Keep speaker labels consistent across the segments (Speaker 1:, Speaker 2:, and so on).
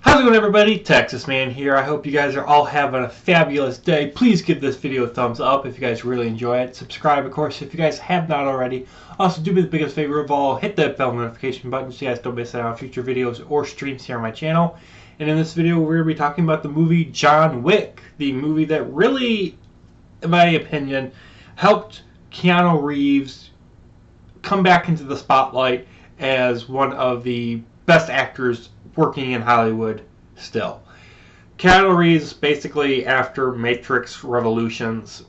Speaker 1: How's it going, everybody? Texas Man here. I hope you guys are all having a fabulous day. Please give this video a thumbs up if you guys really enjoy it. Subscribe, of course, if you guys have not already. Also, do me the biggest favor of all, hit that bell notification button so you guys don't miss out on future videos or streams here on my channel. And in this video, we're going to be talking about the movie John Wick, the movie that really, in my opinion, helped Keanu Reeves come back into the spotlight as one of the best actors working in Hollywood still. Keanu Reeves, basically after Matrix Revolutions,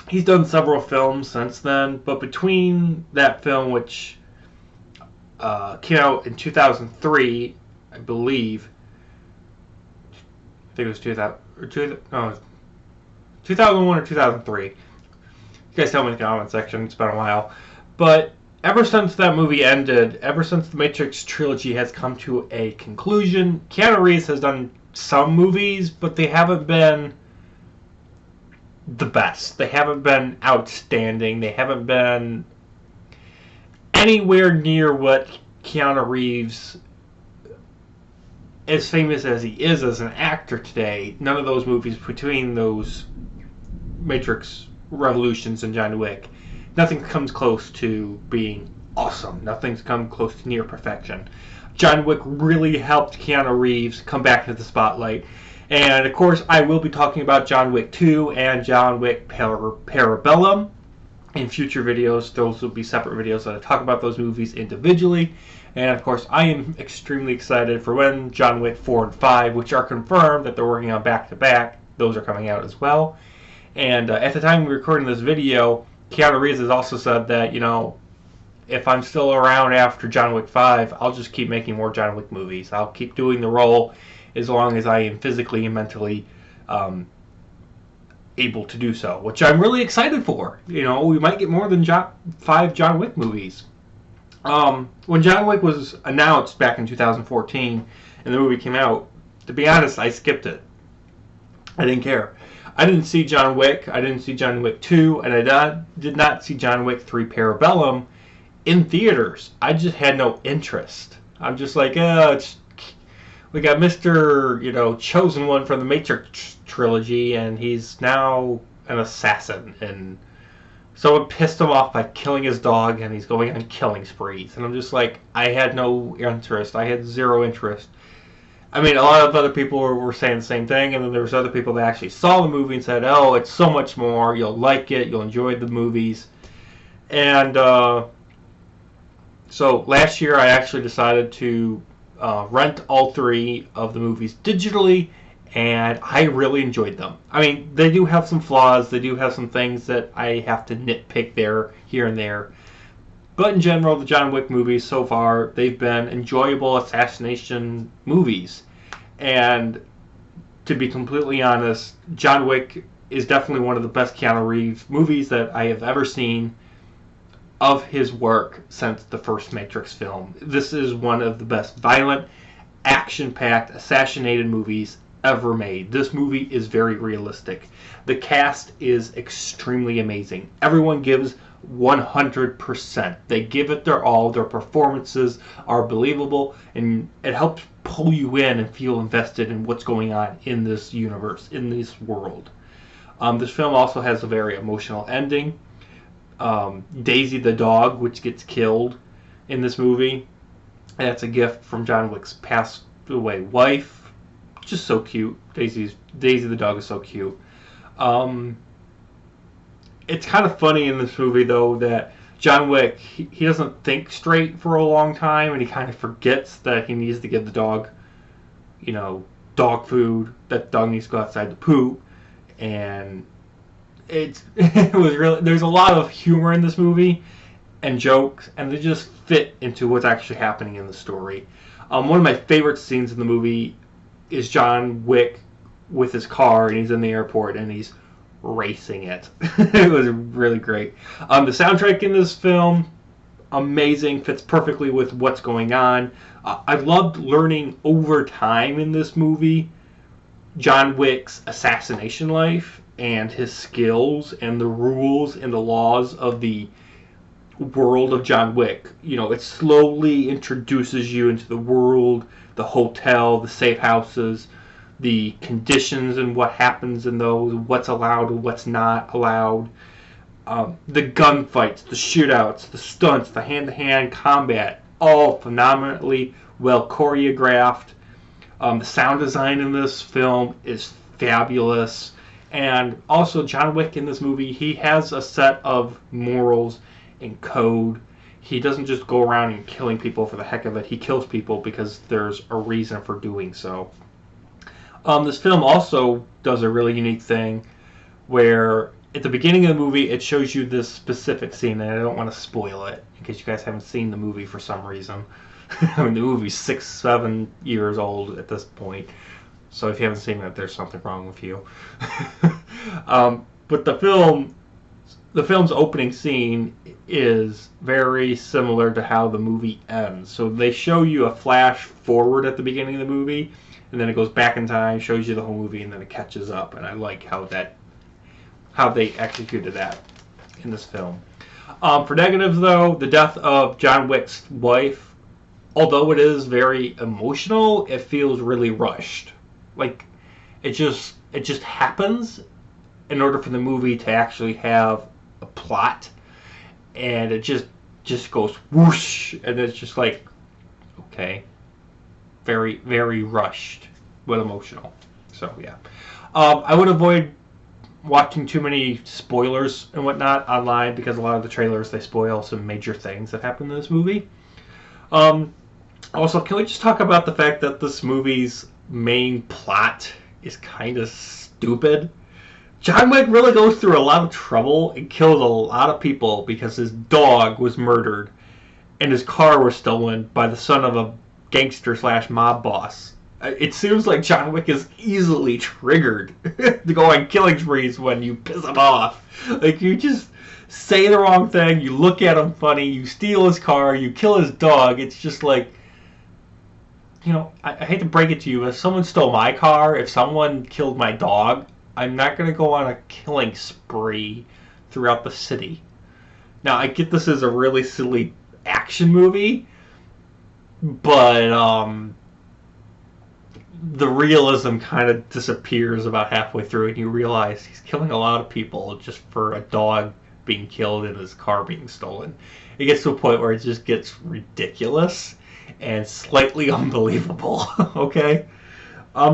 Speaker 1: he's done several films since then, but between that film, which came out in 2003, I believe, I think it was 2001 or 2003. You guys tell me in the comment section, it's been a while. But ever since that movie ended, ever since the Matrix trilogy has come to a conclusion, Keanu Reeves has done some movies, but they haven't been the best. They haven't been outstanding. They haven't been anywhere near what Keanu Reeves, as famous as he is as an actor today, none of those movies between those Matrix Revolutions and John Wick, nothing comes close to being awesome. Nothing's come close to near perfection. John Wick really helped Keanu Reeves come back to the spotlight. And, of course, I will be talking about John Wick 2 and John Wick Parabellum in future videos. Those will be separate videos that I talk about those movies individually. And, of course, I am extremely excited for when John Wick 4 and 5, which are confirmed that they're working on back-to-back, those are coming out as well. And at the time we're recording this video, Keanu Reeves has also said that, you know, if I'm still around after John Wick 5, I'll just keep making more John Wick movies. I'll keep doing the role as long as I am physically and mentally able to do so, which I'm really excited for. You know, we might get more than 5 John Wick movies. When John Wick was announced back in 2014 and the movie came out, to be honest, I skipped it. I didn't care. I didn't see John Wick. I didn't see John Wick 2, and I did not see John Wick 3 Parabellum in theaters. I just had no interest. I'm just like, we got Mr. Chosen One from the Matrix trilogy, and he's now an assassin, and someone pissed him off by killing his dog, and he's going on killing sprees. And I'm just like, I had no interest. I had zero interest. I mean, a lot of other people were saying the same thing, and then there was other people that actually saw the movie and said, oh, it's so much more, you'll like it, you'll enjoy the movies. And so last year I actually decided to rent all 3 of the movies digitally, and I really enjoyed them. I mean, they do have some flaws, they do have some things that I have to nitpick here and there. But in general, the John Wick movies so far, they've been enjoyable assassination movies. And to be completely honest, John Wick is definitely one of the best Keanu Reeves movies that I have ever seen of his work since the first Matrix film. This is one of the best violent, action-packed, assassinated movies ever made. This movie is very realistic. The cast is extremely amazing. Everyone gives 100%. They give it their all. Their performances are believable, and it helps pull you in and feel invested in what's going on in this universe, in this world. This film also has a very emotional ending. Daisy the dog, which gets killed in this movie, that's a gift from John Wick's passed away wife. Just so cute. Daisy the dog is so cute. It's kind of funny in this movie, though, that John Wick, he doesn't think straight for a long time, and he kind of forgets that he needs to give the dog, dog food, that the dog needs to go outside to poop, and it was really, there's a lot of humor in this movie, and jokes, and they just fit into what's actually happening in the story. One of my favorite scenes in the movie is John Wick with his car, and he's in the airport, and he's racing it. It was really great. The soundtrack in this film, amazing, fits perfectly with what's going on. I loved learning over time in this movie John Wick's assassination life and his skills and the rules and the laws of the world of John Wick. You know, it slowly introduces you into the world, the hotel, the safe houses, the conditions and what happens in those, what's allowed and what's not allowed. The gunfights, the shootouts, the stunts, the hand-to-hand combat, all phenomenally well choreographed. The sound design in this film is fabulous. And also, John Wick in this movie, he has a set of morals and code. He doesn't just go around and killing people for the heck of it. He kills people because there's a reason for doing so. This film also does a really unique thing where at the beginning of the movie it shows you this specific scene, and I don't want to spoil it in case you guys haven't seen the movie for some reason. I mean, the movie's 6-7 years old at this point, so if you haven't seen it, there's something wrong with you. But the film's opening scene is very similar to how the movie ends. So they show you a flash forward at the beginning of the movie, and then it goes back in time, shows you the whole movie, and then it catches up. And I like how they executed that in this film. For negatives, though, the death of John Wick's wife, although it is very emotional, it feels really rushed. Like, it just happens in order for the movie to actually have a plot, and it just goes whoosh, and it's just like, okay, very, very rushed but emotional. So yeah, I would avoid watching too many spoilers and whatnot online, because a lot of the trailers, they spoil some major things that happen in this movie. Also, can we just talk about the fact that this movie's main plot is kind of stupid? John Wick really goes through a lot of trouble and kills a lot of people because his dog was murdered and his car was stolen by the son of a gangster / mob boss. It seems like John Wick is easily triggered to go on killing sprees when you piss him off. Like, you just say the wrong thing, you look at him funny, you steal his car, you kill his dog. It's just like, you know, I hate to break it to you, if someone stole my car, if someone killed my dog, I'm not going to go on a killing spree throughout the city. Now, I get this is a really silly action movie, but the realism kind of disappears about halfway through, and you realize he's killing a lot of people just for a dog being killed and his car being stolen. It gets to a point where it just gets ridiculous and slightly unbelievable, okay?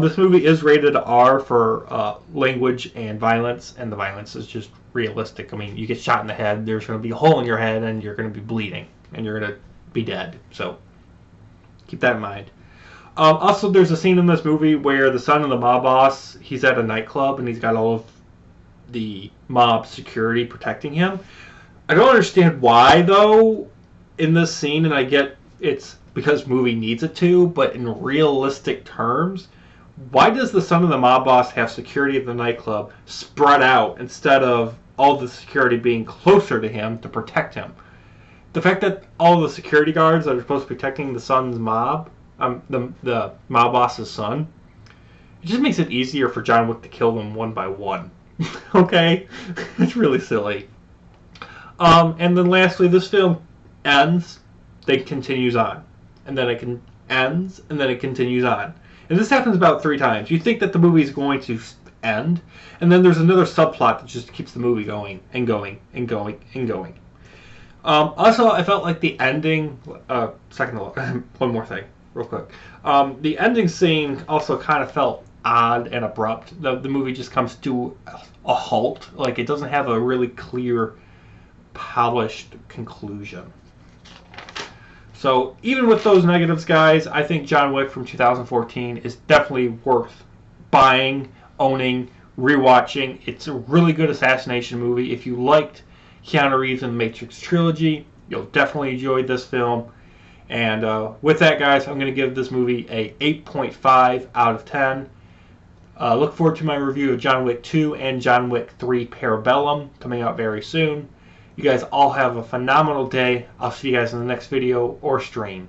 Speaker 1: This movie is rated R for language and violence, and the violence is just realistic. I mean, you get shot in the head, there's going to be a hole in your head, and you're going to be bleeding, and you're going to be dead. So, keep that in mind. Also, there's a scene in this movie where the son of the mob boss, he's at a nightclub, and he's got all of the mob security protecting him. I don't understand why, though, in this scene, and I get it's because movie needs it to, but in realistic terms, why does the son of the mob boss have security at the nightclub spread out instead of all the security being closer to him to protect him? The fact that all the security guards that are supposed to be protecting the son's mob, the mob boss's son, it just makes it easier for John Wick to kill them one by one. Okay? It's really silly. And then lastly, this film ends, then continues on. And then it ends, and then it continues on. And this happens about 3 times. You think that the movie is going to end, and then there's another subplot that just keeps the movie going and going and going and going. Also, I felt like the ending... one more thing, real quick. The ending scene also kind of felt odd and abrupt. The movie just comes to a halt. Like, it doesn't have a really clear, polished conclusion. So, even with those negatives, guys, I think John Wick from 2014 is definitely worth buying, owning, rewatching. It's a really good assassination movie. If you liked Keanu Reeves in the Matrix trilogy, you'll definitely enjoy this film. And with that, guys, I'm going to give this movie a 8.5 out of 10. Look forward to my review of John Wick 2 and John Wick 3 Parabellum coming out very soon. You guys all have a phenomenal day. I'll see you guys in the next video or stream.